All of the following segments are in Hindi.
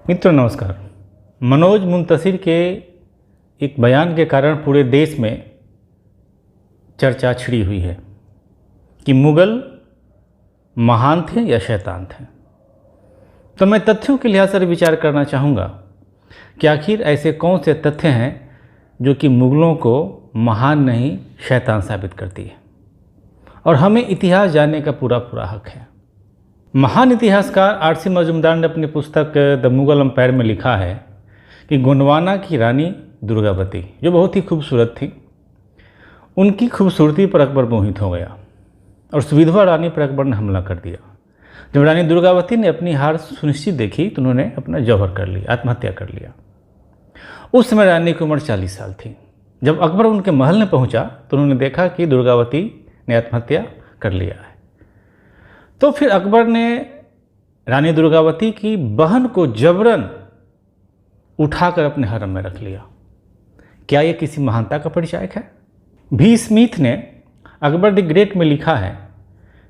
मित्रों नमस्कार। मनोज मुंतशिर के एक बयान के कारण पूरे देश में चर्चा छिड़ी हुई है कि मुग़ल महान थे या शैतान थे। तो मैं तथ्यों के लिहाज से विचार करना चाहूँगा कि आखिर ऐसे कौन से तथ्य हैं जो कि मुग़लों को महान नहीं शैतान साबित करती है, और हमें इतिहास जानने का पूरा हक है। महान इतिहासकार आर.सी. मजूमदार ने अपनी पुस्तक द मुग़ल एम्पायर में लिखा है कि गोंडवाना की रानी दुर्गावती, जो बहुत ही खूबसूरत थी, उनकी खूबसूरती पर अकबर मोहित हो गया और उस विधवा रानी पर अकबर ने हमला कर दिया। जब रानी दुर्गावती ने अपनी हार सुनिश्चित देखी तो उन्होंने अपना जौहर कर लिया, आत्महत्या कर लिया। उस समय रानी की उम्र 40 साल थी। जब अकबर उनके महल में पहुंचा तो उन्होंने देखा कि दुर्गावती ने आत्महत्या कर लिया है। तो फिर अकबर ने रानी दुर्गावती की बहन को जबरन उठाकर अपने हरम में रख लिया। क्या यह किसी महानता का परिचायक है? भी स्मिथ ने अकबर द ग्रेट में लिखा है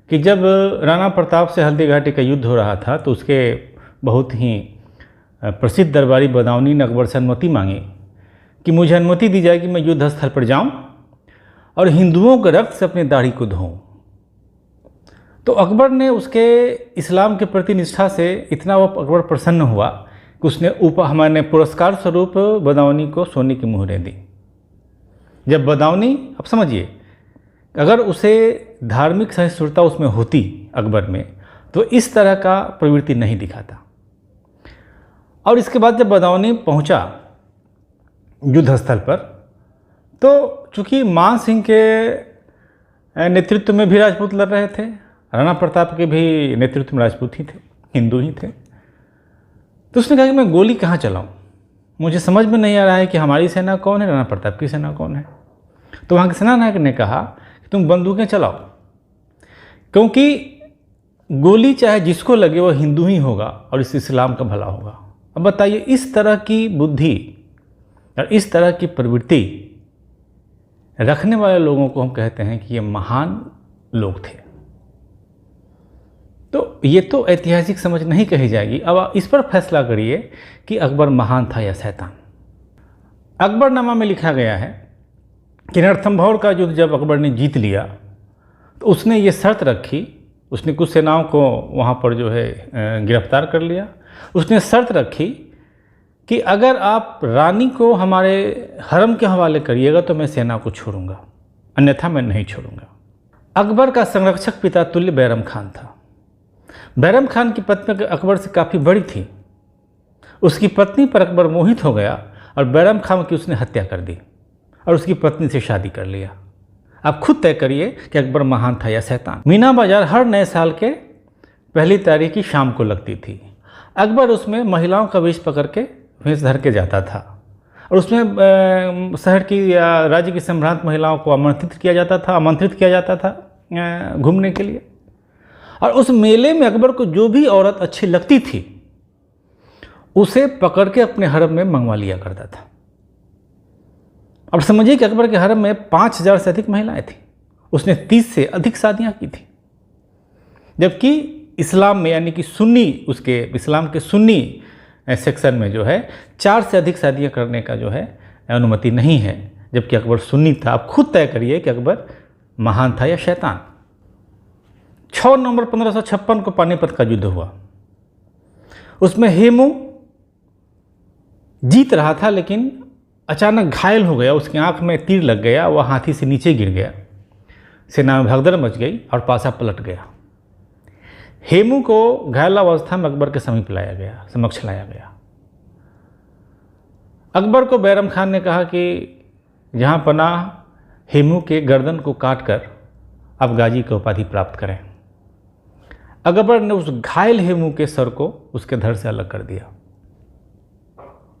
कि जब राणा प्रताप से हल्दी घाटी का युद्ध हो रहा था तो उसके बहुत ही प्रसिद्ध दरबारी बदाऊनी ने अकबर से अनुमति मांगी कि मुझे अनुमति दी जाए कि मैं युद्ध स्थल पर जाऊं और हिंदुओं के रक्त से अपनी दाढ़ी को धोऊं। तो अकबर ने उसके इस्लाम के प्रति निष्ठा से इतना वो अकबर प्रसन्न हुआ कि उसने हमारे पुरस्कार स्वरूप बदाऊनी को सोने की मुहरें दी। जब बदाऊनी, अब समझिए, अगर उसे धार्मिक सहिष्णुता उसमें होती अकबर में तो इस तरह का प्रवृत्ति नहीं दिखाता। और इसके बाद जब बदाऊनी पहुंचा युद्ध स्थल पर तो चूँकि मान सिंह के नेतृत्व में भी राजपूत लड़ रहे थे, राणा प्रताप के भी नेतृत्व में राजपूत ही थे, हिंदू ही थे, तो उसने कहा कि मैं गोली कहाँ चलाऊं, मुझे समझ में नहीं आ रहा है कि हमारी सेना कौन है, राणा प्रताप की सेना कौन है। तो वहाँ के सेनानायक ने कहा कि तुम बंदूकें चलाओ, क्योंकि गोली चाहे जिसको लगे वो हिंदू ही होगा और इस इस्लाम का भला होगा। अब बताइए, इस तरह की बुद्धि और इस तरह की प्रवृत्ति रखने वाले लोगों को हम कहते हैं कि ये महान लोग थे। तो ये तो ऐतिहासिक समझ नहीं कही जाएगी। अब इस पर फैसला करिए कि अकबर महान था या शैतान। अकबरनामा में लिखा गया है कि रणथंभौर का युद्ध जब अकबर ने जीत लिया तो उसने ये शर्त रखी, उसने कुछ सेनाओं को वहाँ पर जो है गिरफ्तार कर लिया। उसने शर्त रखी कि अगर आप रानी को हमारे हरम के हवाले करिएगा तो मैं सेना को छोड़ूंगा, अन्यथा मैं नहीं छोड़ूंगा। अकबर का संरक्षक पिता तुल्य बैरम खान था। बैरम खान की पत्नी अकबर से काफ़ी बड़ी थी। उसकी पत्नी पर अकबर मोहित हो गया और बैरम खान की उसने हत्या कर दी और उसकी पत्नी से शादी कर लिया। आप खुद तय करिए कि अकबर महान था या शैतान। मीना बाजार हर नए साल के पहली तारीख की शाम को लगती थी। अकबर उसमें महिलाओं का वेश पकड़ के भेष धर के जाता था और उसमें शहर की या राज्य की सम्भ्रांत महिलाओं को आमंत्रित किया जाता था घूमने के लिए। और उस मेले में अकबर को जो भी औरत अच्छी लगती थी उसे पकड़ के अपने हरम में मंगवा लिया करता था। अब समझिए कि अकबर के हरम में 5000 से अधिक महिलाएं थीं। उसने 30 से अधिक शादियां की थी, जबकि इस्लाम में यानी कि सुन्नी, उसके इस्लाम के सुन्नी सेक्शन में जो है 4 से अधिक शादियां करने का जो है अनुमति नहीं है, जबकि अकबर सुन्नी था। आप खुद तय करिए कि अकबर महान था या शैतान। 6 नवंबर 1556 को पानीपत का युद्ध हुआ। उसमें हेमू जीत रहा था लेकिन अचानक घायल हो गया, उसकी आंख में तीर लग गया, वह हाथी से नीचे गिर गया, सेना में भगदड़ मच गई और पासा पलट गया। हेमू को घायल अवस्था में अकबर के समक्ष लाया गया। अकबर को बैरम खान ने कहा कि जहां पनाह हेमू के गर्दन को काटकर आप गाजी की उपाधि प्राप्त करें। अकबर ने उस घायल हेमू के सर को उसके धड़ से अलग कर दिया।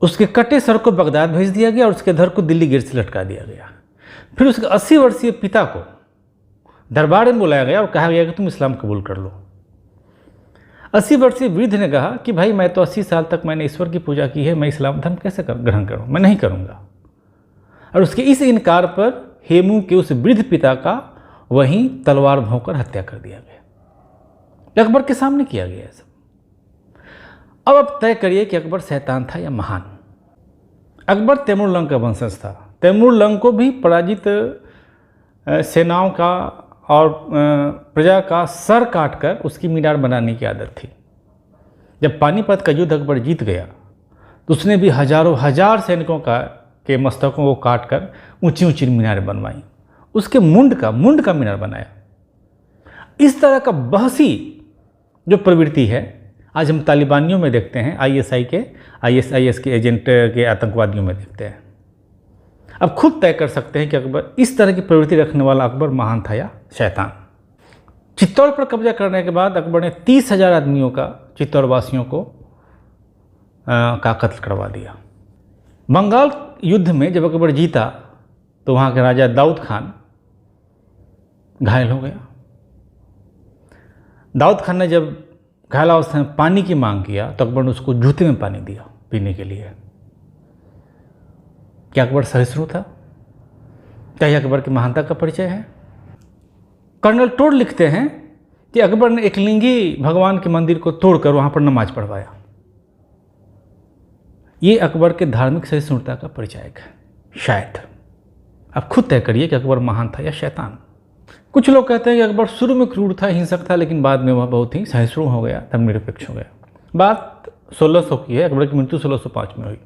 उसके कटे सर को बगदाद भेज दिया गया और उसके धड़ को दिल्ली गेट से लटका दिया गया। फिर उसके 80 वर्षीय पिता को दरबार में बुलाया गया और कहा गया कि तुम इस्लाम कबूल कर लो। 80 वर्षीय वृद्ध ने कहा कि भाई, मैं तो 80 साल तक मैंने ईश्वर की पूजा की है, मैं इस्लाम धर्म कैसे ग्रहण करूं? मैं नहीं करूंगा। और उसके इस इनकार पर हेमू के उस वृद्ध पिता का वहीं तलवार भोंकर हत्या कर दिया गया। अकबर के सामने किया गया सब। अब तय करिए कि अकबर शैतान था या महान। अकबर तैमूर लंग का वंशज था। तैमूर लंग को भी पराजित सेनाओं का और प्रजा का सर काटकर उसकी मीनार बनाने की आदत थी। जब पानीपत का युद्ध अकबर जीत गया तो उसने भी हजारों हजार सैनिकों के मस्तकों को काटकर ऊंची ऊंची मीनारें बनवाई। उसके मुंड का मीनार बनाया। इस तरह का बहसी जो प्रवृत्ति है आज हम तालिबानियों में देखते हैं, आईएसआईएस के एजेंट के आतंकवादियों में देखते हैं। अब खुद तय कर सकते हैं कि अकबर इस तरह की प्रवृत्ति रखने वाला अकबर महान था या शैतान। चित्तौड़ पर कब्जा करने के बाद अकबर ने 30,000 आदमियों का, चित्तौड़ वासियों को का कत्ल करवा दिया। बंगाल युद्ध में जब अकबर जीता तो वहाँ के राजा दाऊद खान घायल हो गया। दाऊद खान ने जब घायलावस्था में पानी की मांग किया तो अकबर ने उसको जूते में पानी दिया पीने के लिए। क्या अकबर सहिष्णु था? क्या यह अकबर की महानता का परिचय है? कर्नल टोड लिखते हैं कि अकबर ने एकलिंगी भगवान के मंदिर को तोड़कर वहां पर नमाज पढ़वाया। ये अकबर के धार्मिक सहिष्णुता का परिचायक है शायद। अब खुद तय करिए कि अकबर महान था या शैतान। कुछ लोग कहते हैं कि अकबर शुरू में क्रूर था, हिंसक था, लेकिन बाद में वह बहुत ही सहिष्णु हो गया, धर्मनिरपेक्ष हो गया। बात 1600 की है। अकबर की मृत्यु 1605 में हुई।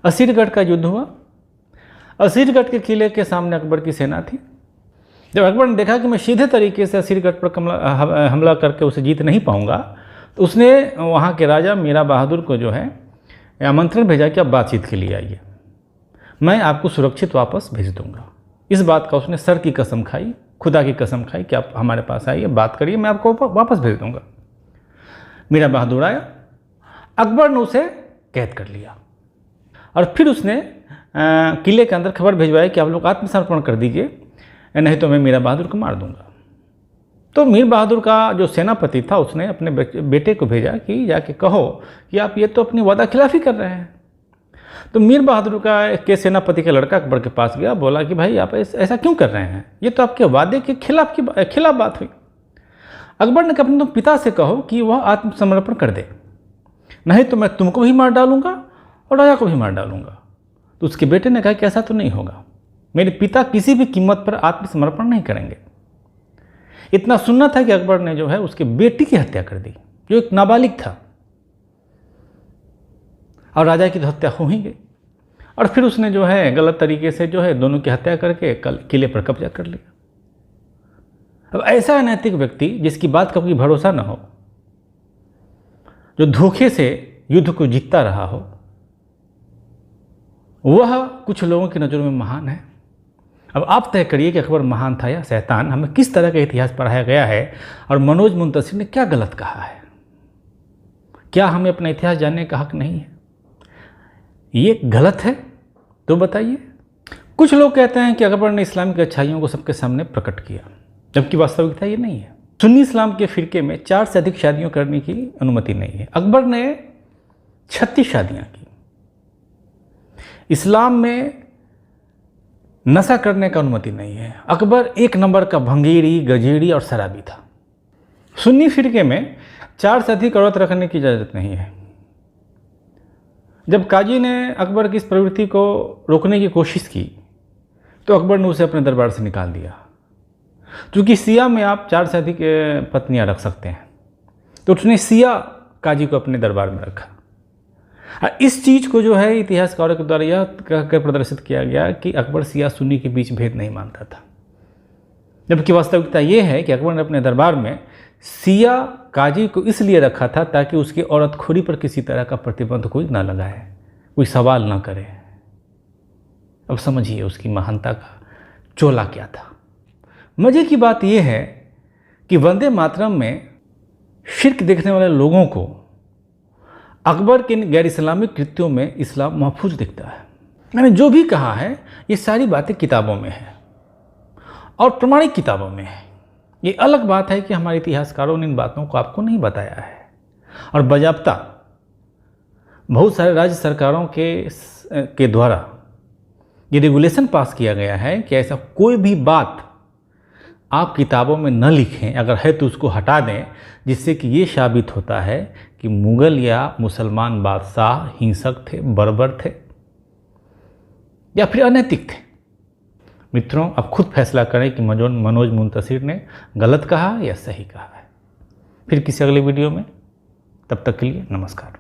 असीरगढ़ का युद्ध हुआ। असीरगढ़ के किले के सामने अकबर की सेना थी। जब अकबर ने देखा कि मैं सीधे तरीके से असीरगढ़ पर हमला करके उसे जीत नहीं पाऊंगा तो उसने वहाँ के राजा मीरा बहादुर को जो है आमंत्रण भेजा कि आप बातचीत के लिए आइए, मैं आपको सुरक्षित वापस भेज दूंगा। इस बात का उसने सर की कसम खाई, खुदा की कसम खाई कि आप हमारे पास आइए, बात करिए, मैं आपको वापस भेज दूंगा। मीरा बहादुर आया। अकबर ने उसे कैद कर लिया और फिर उसने किले के अंदर खबर भिजवाई कि आप लोग आत्मसमर्पण कर दीजिए, नहीं तो मैं मीरा बहादुर को मार दूंगा। तो मीर बहादुर का जो सेनापति था उसने अपने बेटे को भेजा कि जाके कहो कि आप ये तो अपनी वादा खिलाफी कर रहे हैं। तो मीर बहादुर के सेनापति का लड़का अकबर के पास गया, बोला कि भाई आप ऐसा क्यों कर रहे हैं, ये तो आपके वादे के खिलाफ बात हुई। अकबर ने कहा अपने पिता से कहो कि वह आत्मसमर्पण कर दे, नहीं तो मैं तुमको भी मार डालूंगा और राजा को भी मार डालूंगा। तो उसके बेटे ने कहा कि ऐसा तो नहीं होगा, मेरे पिता किसी भी कीमत पर आत्मसमर्पण नहीं करेंगे। इतना सुनना था कि अकबर ने जो है उसके बेटी की हत्या कर दी, जो एक नाबालिग था, और राजा की तो हत्या हो ही गई। और फिर उसने जो है गलत तरीके से जो है दोनों की हत्या करके किले पर कब्जा कर लिया। अब ऐसा अनैतिक व्यक्ति जिसकी बात का कोई भरोसा न हो, जो धोखे से युद्ध को जीतता रहा हो, वह कुछ लोगों की नज़रों में महान है। अब आप तय करिए कि अकबर महान था या शैतान। हमें किस तरह का इतिहास पढ़ाया गया है और मनोज मुंतशिर ने क्या गलत कहा है? क्या हमें अपना इतिहास जानने का हक नहीं है? ये गलत है तो बताइए। कुछ लोग कहते हैं कि अकबर ने इस्लामिक अच्छाइयों को सबके सामने प्रकट किया, जबकि वास्तविकता ये नहीं है। सुन्नी इस्लाम के फिरके में 4 से अधिक शादियों करने की अनुमति नहीं है। अकबर ने 36 शादियाँ की। इस्लाम में नशा करने का अनुमति नहीं है। अकबर एक नंबर का भंगेरी, गजेड़ी और शराबी था। सुन्नी फिरके में 4 से अधिक औरत रखने की इजाज़त नहीं है। जब काजी ने अकबर की इस प्रवृत्ति को रोकने की कोशिश की तो अकबर ने उसे अपने दरबार से निकाल दिया। क्योंकि सिया में आप 4 से अधिक पत्नियां रख सकते हैं, तो उसने सिया काजी को अपने दरबार में रखा। इस चीज़ को जो है इतिहासकारों के द्वारा यह कहकर प्रदर्शित किया गया कि अकबर सिया सुन्नी के बीच भेद नहीं मानता था, जबकि वास्तविकता ये है कि अकबर ने अपने दरबार में सिया काजी को इसलिए रखा था ताकि उसकी औरतखोरी पर किसी तरह का प्रतिबंध कोई ना लगाए, कोई सवाल ना करे। अब समझिए उसकी महानता का चोला क्या था। मज़े की बात यह है कि वंदे मातरम में शिर्क देखने वाले लोगों को अकबर के गैर इस्लामिक कृत्यों में इस्लाम महफूज दिखता है। मैंने जो भी कहा है ये सारी बातें किताबों में है और प्रमाणिक किताबों में है। ये अलग बात है कि हमारे इतिहासकारों ने इन बातों को आपको नहीं बताया है। और बाज़ाब्ता बहुत सारे राज्य सरकारों के द्वारा ये रेगुलेशन पास किया गया है कि ऐसा कोई भी बात आप किताबों में न लिखें, अगर है तो उसको हटा दें, जिससे कि ये साबित होता है कि मुग़ल या मुसलमान बादशाह हिंसक थे, बर्बर थे या फिर अनैतिक थे। मित्रों, अब खुद फैसला करें कि मनोज मुंतशिर ने गलत कहा या सही कहा है। फिर किसी अगले वीडियो में, तब तक के लिए नमस्कार।